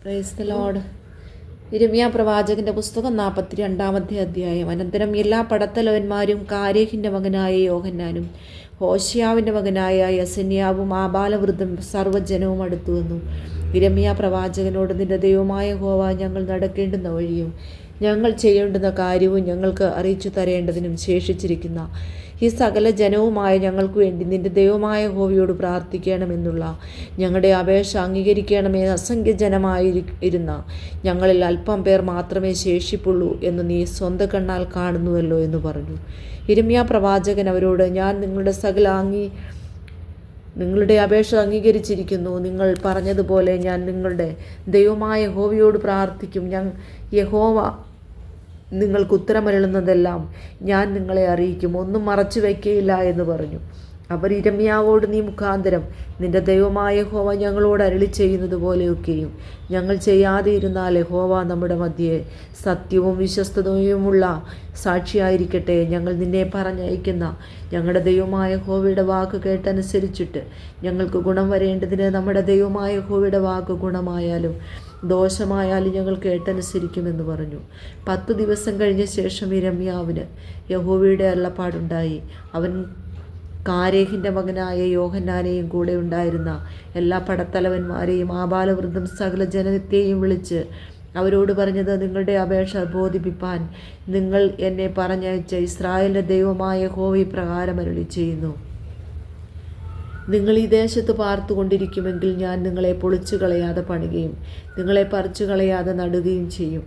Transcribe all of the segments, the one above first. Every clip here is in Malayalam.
Praise the Lord. യിരെമ്യാ പ്രവാചകന്റെ പുസ്തകം 42 അധ്യായം. അനന്തരം എല്ലാ പടത്തലവന്മാരും കാരേഹിൻ്റെ മകനായ യോഹന്നാനും ഹോശിയാവിൻ്റെ മകനായ യസന്യാവും ആബാലവൃദ്ധം സർവ്വജനവും അടുത്തു വന്നു. യിരെമ്യാ പ്രവാചകനോട്, നിന്റെ ദൈവമായ യഹോവ ഞങ്ങൾ നടക്കേണ്ടുന്ന വഴിയും ഞങ്ങൾ ചെയ്യേണ്ടുന്ന കാര്യവും ഞങ്ങൾക്ക് അറിയിച്ചു തരേണ്ടതിനും ശേഷിച്ചിരിക്കുന്ന ഈ സകല ജനവുമായ ഞങ്ങൾക്ക് വേണ്ടി നിന്റെ ദൈവമായ യഹോവയോട് പ്രാർത്ഥിക്കണമെന്നുള്ള ഞങ്ങളുടെ അപേക്ഷ അംഗീകരിക്കണമേ. അസംഖ്യജനമായിരുന്ന ഞങ്ങളിൽ അല്പം പേർ മാത്രമേ ശേഷിപ്പുള്ളൂ എന്ന് നീ സ്വന്തം കണ്ണാൽ കാണുന്നുവല്ലോ എന്ന് പറഞ്ഞു. യിരെമ്യാ പ്രവാചകൻ അവരോട്, ഞാൻ നിങ്ങളുടെ അപേക്ഷ അംഗീകരിച്ചിരിക്കുന്നു. നിങ്ങൾ പറഞ്ഞതുപോലെ ഞാൻ നിങ്ങളുടെ ദൈവമായ യഹോവയോട് പ്രാർത്ഥിക്കും. യഹോവ നിങ്ങൾക്ക് ഉത്തരമരുളുന്നതെല്ലാം ഞാൻ നിങ്ങളെ അറിയിക്കും, ഒന്നും മറച്ചു വയ്ക്കയില്ല എന്ന് പറഞ്ഞു. അവർ യിരെമ്യാവോട്, നീ മുഖാന്തരം നിന്റെ ദൈവമായ യഹോവ ഞങ്ങളോട് അരുളി ചെയ്യുന്നത് പോലെയൊക്കെയും ഞങ്ങൾ ചെയ്യാതെ ഇരുന്നാൽ യഹോവ നമ്മുടെ മധ്യേ സത്യവും വിശ്വസ്തതയുമുള്ള സാക്ഷിയായിരിക്കട്ടെ. ഞങ്ങൾ നിന്നെ പറഞ്ഞയക്കുന്ന ഞങ്ങളുടെ ദൈവമായ യഹോവയുടെ വാക്ക് കേട്ടനുസരിച്ചിട്ട് ഞങ്ങൾക്ക് ഗുണം വരേണ്ടതിന് നമ്മുടെ ദൈവമായ യഹോവയുടെ വാക്ക് ഗുണമായാലും ദോഷമായാലും ഞങ്ങൾ കേട്ടനുസരിക്കുമെന്ന് പറഞ്ഞു. 10 ദിവസം കഴിഞ്ഞ ശേഷം യിരെമ്യാവിന് യഹോവയുടെ അരുളപ്പാടുണ്ടായി. അവൻ കാരേഹിൻ്റെ മകനായ യോഹന്നാനെയും കൂടെ ഉണ്ടായിരുന്ന എല്ലാ പടത്തലവന്മാരെയും ആബാലവൃദ്ധം സകല ജനത്തെയും വിളിച്ച് അവരോട് പറഞ്ഞത്, നിങ്ങളുടെ അപേക്ഷ ബോധിപ്പിപ്പാൻ നിങ്ങൾ എന്നെ പറഞ്ഞയച്ച ഇസ്രായേലിൻ്റെ ദൈവമായ യഹോവ ഇപ്രകാരം അരുളി ചെയ്യുന്നു. നിങ്ങൾ ഈ ദേശത്ത് പാർത്തുകൊണ്ടിരിക്കുമെങ്കിൽ ഞാൻ നിങ്ങളെ പൊളിച്ചു കളയാതെ പണിയുകയും നിങ്ങളെ പറിച്ചു കളയാതെ നടുകയും ചെയ്യും.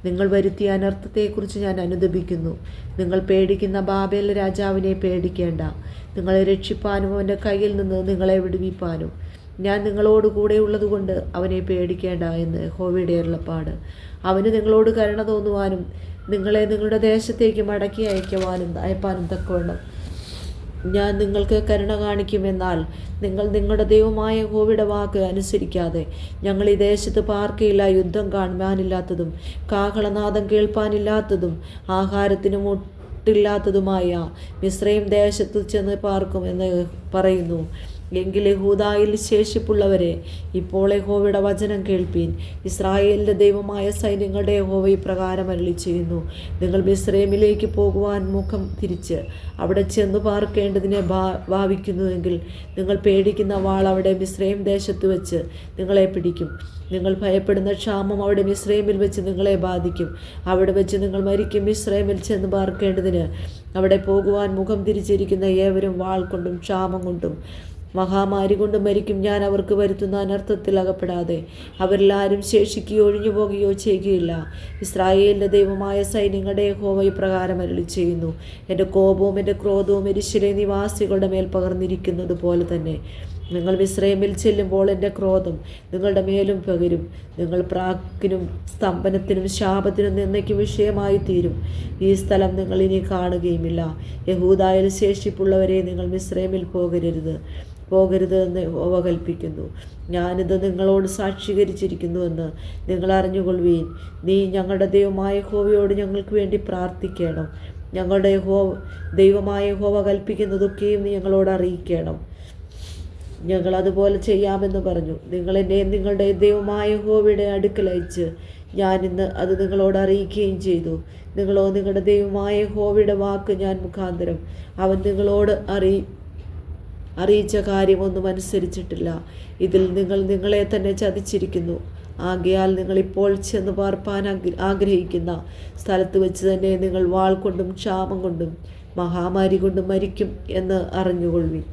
നിങ്ങൾ വരുത്തിയ അനർത്ഥത്തെക്കുറിച്ച് ഞാൻ അനുതപിക്കുന്നു. നിങ്ങൾ പേടിക്കുന്ന ബാബേൽ രാജാവിനെ പേടിക്കേണ്ട. നിങ്ങളെ രക്ഷിപ്പാനും അവൻ്റെ കയ്യിൽ നിന്ന് നിങ്ങളെ വിടുവിപ്പാനും ഞാൻ നിങ്ങളോട് കൂടെ ഉള്ളതുകൊണ്ട് അവനെ പേടിക്കേണ്ട എന്ന് യഹോവയുടെ അരുളപ്പാട്. അവന് നിങ്ങളോട് കരുണ തോന്നുവാനും നിങ്ങളെ നിങ്ങളുടെ ദേശത്തേക്ക് മടക്കി അയപ്പാനും തക്കവണ്ണം ഞാൻ നിങ്ങൾക്ക് കരുണ കാണിക്കുമെന്നാൽ നിങ്ങൾ നിങ്ങളുടെ ദൈവമായ യഹോവയുടെ വാക്ക് അനുസരിക്കാതെ ഞങ്ങൾ ഈ ദേശത്ത് പാർക്കയില്ല. യുദ്ധം കാണുവാനില്ലാത്തതും കാഹളനാദം കേൾപ്പാനില്ലാത്തതും ആഹാരത്തിന് മുട്ടില്ലാത്തതുമായ മിസ്രയീം ദേശത്ത് ചെന്ന് പാർക്കും എന്ന് പറയുന്നു. എങ്കിൽ യഹൂദായിൽ ശേഷിപ്പുള്ളവരെ, ഇപ്പോൾ യഹോവയുടെ വചനം കേൾപ്പീൻ. ഇസ്രായേലിൻ്റെ ദൈവമായ സൈന്യങ്ങളുടെ യഹോവ ഇപ്രകാരം അരുളി ചെയ്യുന്നു. നിങ്ങൾ മിസ്രയീമിലേക്ക് പോകുവാൻ മുഖം തിരിച്ച് അവിടെ ചെന്ന് പാർക്കേണ്ടതിനെ ഭാവിക്കുന്നുവെങ്കിൽ നിങ്ങൾ പേടിക്കുന്ന വാൾ അവിടെ മിസ്രയീം ദേശത്ത് വെച്ച് നിങ്ങളെ പിടിക്കും. നിങ്ങൾ ഭയപ്പെടുന്ന ക്ഷാമം അവിടെ മിസ്രയീമിൽ വെച്ച് നിങ്ങളെ ബാധിക്കും. അവിടെ വെച്ച് നിങ്ങൾ മരിക്കും. മിസ്രയീമിൽ ചെന്ന് പാർക്കേണ്ടതിന് അവിടെ പോകുവാൻ മുഖം തിരിച്ചിരിക്കുന്ന ഏവരും വാൾ കൊണ്ടും ക്ഷാമം കൊണ്ടും മഹാമാരി കൊണ്ട് മരിക്കും. ഞാൻ അവർക്ക് വരുത്തുന്ന അനർത്ഥത്തിൽ അകപ്പെടാതെ അവരെല്ലാവരും ശേഷിക്കുകയോ ഒഴിഞ്ഞു പോകുകയോ ചെയ്യുകയില്ല. ഇസ്രായേലിൻ്റെ ദൈവമായ സൈന്യങ്ങളുടെ യഹോവ ഇപ്രകാരം അരുളി ചെയ്യുന്നു. എൻ്റെ കോപവും എൻ്റെ ക്രോധവും യെരൂശലേം നിവാസികളുടെ മേൽ പകർന്നിരിക്കുന്നത് പോലെ തന്നെ നിങ്ങൾ മിസ്രയീമിൽ ചെല്ലുമ്പോൾ എൻ്റെ ക്രോധം നിങ്ങളുടെ മേലും പകരും. നിങ്ങൾ പ്രാക്കിനും സ്തംഭനത്തിനും ശാപത്തിനും നിന്ദയ്ക്കും വിഷയമായി തീരും. ഈ സ്ഥലം നിങ്ങൾ ഇനി കാണുകയുമില്ല. യഹൂദായിൽ ശേഷിപ്പുള്ളവരെ, നിങ്ങൾ മിസ്രയീമിൽ പോകരുത് എന്ന് യഹോവ കൽപ്പിക്കുന്നു. ഞാനിത് നിങ്ങളോട് സാക്ഷീകരിച്ചിരിക്കുന്നുവെന്ന് നിങ്ങൾ അറിഞ്ഞുകൊള്ളുവീൻ. നീ ഞങ്ങളുടെ ദൈവമായ യഹോവയോട് ഞങ്ങൾക്ക് വേണ്ടി പ്രാർത്ഥിക്കണം. ഞങ്ങളുടെ ദൈവമായ യഹോവ കൽപ്പിക്കുന്നതൊക്കെയും നീ ഞങ്ങളോട് അറിയിക്കണം. ഞങ്ങൾ അതുപോലെ ചെയ്യാമെന്ന് പറഞ്ഞു. നിങ്ങൾ എന്നെ നിങ്ങളുടെ ദൈവമായ യഹോവയുടെ അടുക്കൽ അയച്ച് ഞാൻ ഇന്ന് അത് നിങ്ങളോട് അറിയിക്കുകയും ചെയ്തു. നിങ്ങളോ നിങ്ങളുടെ ദൈവമായ യഹോവയുടെ വാക്ക് ഞാൻ മുഖാന്തരം അവൻ നിങ്ങളോട് അറിയിച്ച കാര്യമൊന്നും അനുസരിച്ചിട്ടില്ല. ഇതിൽ നിങ്ങൾ നിങ്ങളെ തന്നെ ചതിച്ചിരിക്കുന്നു. ആകയാൽ നിങ്ങൾ ഇപ്പോൾ ചെന്ന് പാർപ്പാൻ ആഗ്രഹിക്കുന്ന സ്ഥലത്ത് വെച്ച് തന്നെ നിങ്ങൾ വാൾ കൊണ്ടും ക്ഷാമം കൊണ്ടും മഹാമാരി കൊണ്ടും മരിക്കും എന്ന് അറിഞ്ഞുകൊള്ളുവിൻ.